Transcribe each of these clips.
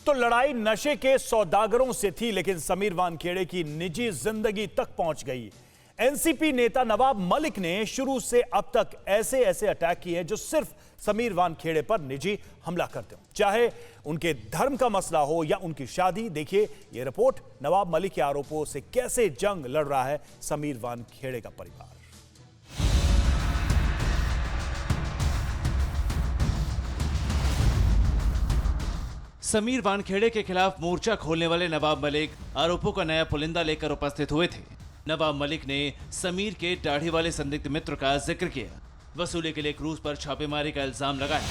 तो लड़ाई नशे के सौदागरों से थी, लेकिन समीर वानखेड़े की निजी जिंदगी तक पहुंच गई। एनसीपी नेता नवाब मलिक ने शुरू से अब तक ऐसे अटैक किए जो सिर्फ समीर वानखेड़े पर निजी हमला करते हो, चाहे उनके धर्म का मसला हो या उनकी शादी। देखिए यह रिपोर्ट, नवाब मलिक के आरोपों से कैसे जंग लड़ रहा है समीर वानखेड़े का परिवार। समीर वानखेड़े के खिलाफ मोर्चा खोलने वाले नवाब मलिक आरोपों का नया पुलिंदा लेकर उपस्थित हुए थे। नवाब मलिक ने समीर के दाढ़ी वाले संदिग्ध मित्र का जिक्र किया, वसूली के लिए क्रूज पर छापेमारी का इल्जाम लगाया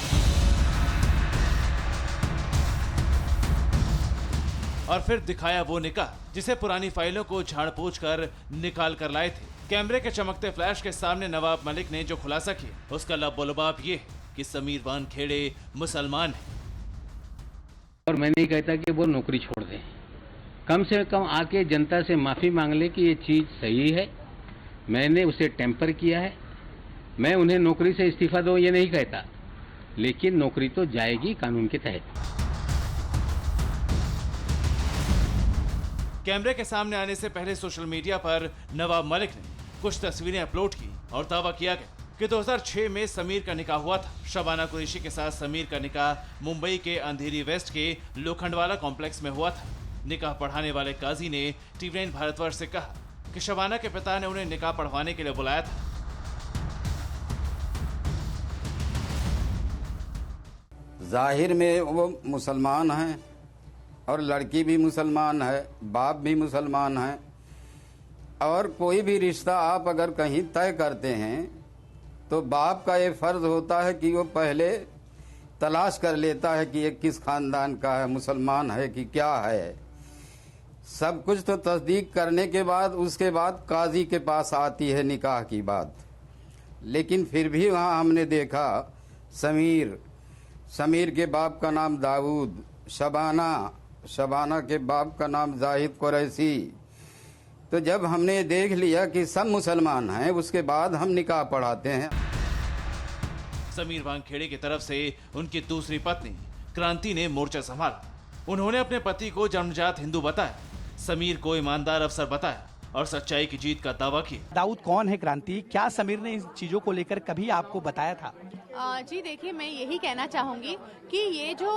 और फिर दिखाया वो निकाह जिसे पुरानी फाइलों को झाड़ पोंछ कर निकाल कर लाए थे। कैमरे के चमकते फ्लैश के सामने नवाब मलिक ने जो खुलासा किया उसका लबोलबाब ये है कि समीर वानखेड़े मुसलमान है। और मैं नहीं कहता कि वो नौकरी छोड़ दें, कम से कम आके जनता से माफ़ी मांग ले कि ये चीज़ सही है, मैंने उसे टेम्पर किया है। मैं उन्हें नौकरी से इस्तीफा दो ये नहीं कहता, लेकिन नौकरी तो जाएगी कानून के तहत। कैमरे के सामने आने से पहले सोशल मीडिया पर नवाब मलिक ने कुछ तस्वीरें अपलोड की और दावा किया गया कि 2006 में समीर का निकाह हुआ था। शबाना कुरैशी के साथ समीर का निकाह मुंबई के अंधेरी वेस्ट के लोखंडवाला कॉम्प्लेक्स में हुआ था। निकाह पढ़ाने वाले काजी ने टीवी9 भारतवर्ष से कहा कि शबाना के पिता ने उन्हें निकाह पढ़वाने के लिए बुलाया था। जाहिर में वो मुसलमान हैं और लड़की भी मुसलमान है, बाप भी मुसलमान है। और कोई भी रिश्ता आप अगर कहीं तय करते हैं तो बाप का ये फर्ज होता है कि वो पहले तलाश कर लेता है कि ये किस खानदान का है, मुसलमान है कि क्या है। सब कुछ तो तस्दीक करने के बाद उसके बाद काजी के पास आती है निकाह की बात। लेकिन फिर भी वहाँ हमने देखा समीर के बाप का नाम दाऊद, शबाना के बाप का नाम जाहिद कुरैशी। तो जब हमने देख लिया कि सब मुसलमान हैं, उसके बाद हम निकाह पढ़ाते हैं। समीर वानखेड़े की तरफ से उनकी दूसरी पत्नी क्रांति ने मोर्चा संभाला। उन्होंने अपने पति को जन्मजात हिंदू बताया, समीर को ईमानदार अफसर बताया और सच्चाई की जीत का दावा किया। दाऊद कौन है क्रांति? क्या समीर ने इन चीजों को लेकर कभी आपको बताया था? जी देखिए, मैं यही कहना चाहूंगी कि ये जो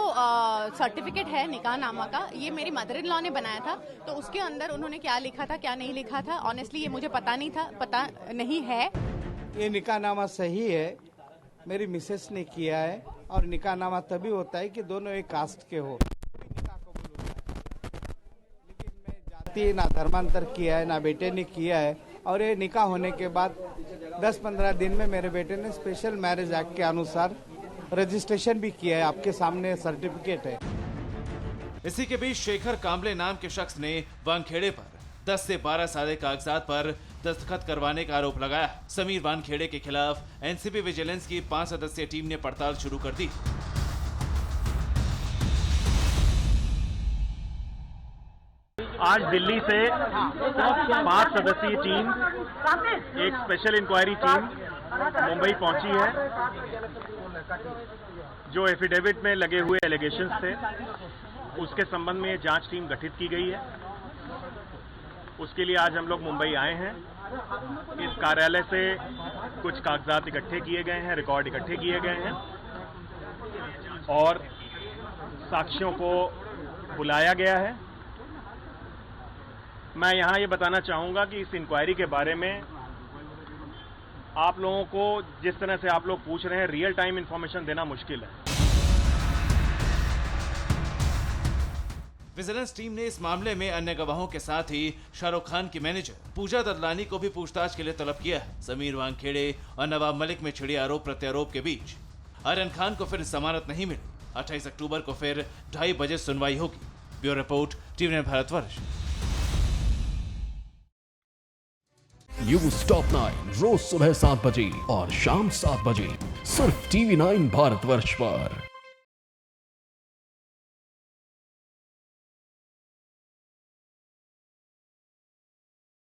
सर्टिफिकेट है निकाहनामा का, ये मेरी मदर इन लॉ ने बनाया था। तो उसके अंदर उन्होंने क्या लिखा था क्या नहीं लिखा था, ऑनेस्टली ये मुझे पता नहीं है। ये निकाहनामा सही है, मेरी मिसेस ने किया है। और निकाहनामा तभी होता है कि दोनों एक कास्ट के हो, निकाह कबूल होता है। लेकिन मैं जाति ना धर्मांतर किया है, ना बेटे ने किया है। और ये निकाह होने के बाद 10-15 दिन में मेरे बेटे ने स्पेशल मैरिज एक्ट के अनुसार रजिस्ट्रेशन भी किया है। आपके सामने सर्टिफिकेट है। इसी के बीच शेखर कांबले नाम के शख्स ने वानखेड़े पर 10 से 12 साल कागजात पर दस्तखत करवाने का आरोप लगाया। समीर वानखेड़े के खिलाफ एनसीपी विजिलेंस की 5 सदस्यीय टीम ने पड़ताल शुरू कर दी। आज दिल्ली से 5 सदस्यीय टीम, एक स्पेशल इंक्वायरी टीम मुंबई पहुंची है। जो एफिडेविट में लगे हुए एलिगेशंस थे उसके संबंध में जांच टीम गठित की गई है। उसके लिए आज हम लोग मुंबई आए हैं। इस कार्यालय से कुछ कागजात इकट्ठे किए गए हैं, रिकॉर्ड इकट्ठे किए गए हैं और साक्ष्यों को बुलाया गया है। मैं यहाँ ये बताना चाहूँगा कि इस इंक्वायरी के बारे में आप लोगों को जिस तरह से आप लोग पूछ रहे हैं, रियल टाइम इंफॉर्मेशन देना मुश्किल है। विजिलेंस टीम ने इस मामले में अन्य गवाहों के साथ ही शाहरुख खान की मैनेजर पूजा ददलानी को भी पूछताछ के लिए तलब किया है। समीर वानखेड़े और नवाब मलिक में छिड़ी आरोप प्रत्यारोप के बीच आर्यन खान को फिर जमानत नहीं मिली। 28 अक्टूबर को फिर 2:30 बजे सुनवाई होगी। Bureau report, TV9 Bharatvarsh. News top 9 रोज सुबह 7 बजे और शाम 7 बजे सिर्फ टीवी9 भारतवर्ष पर।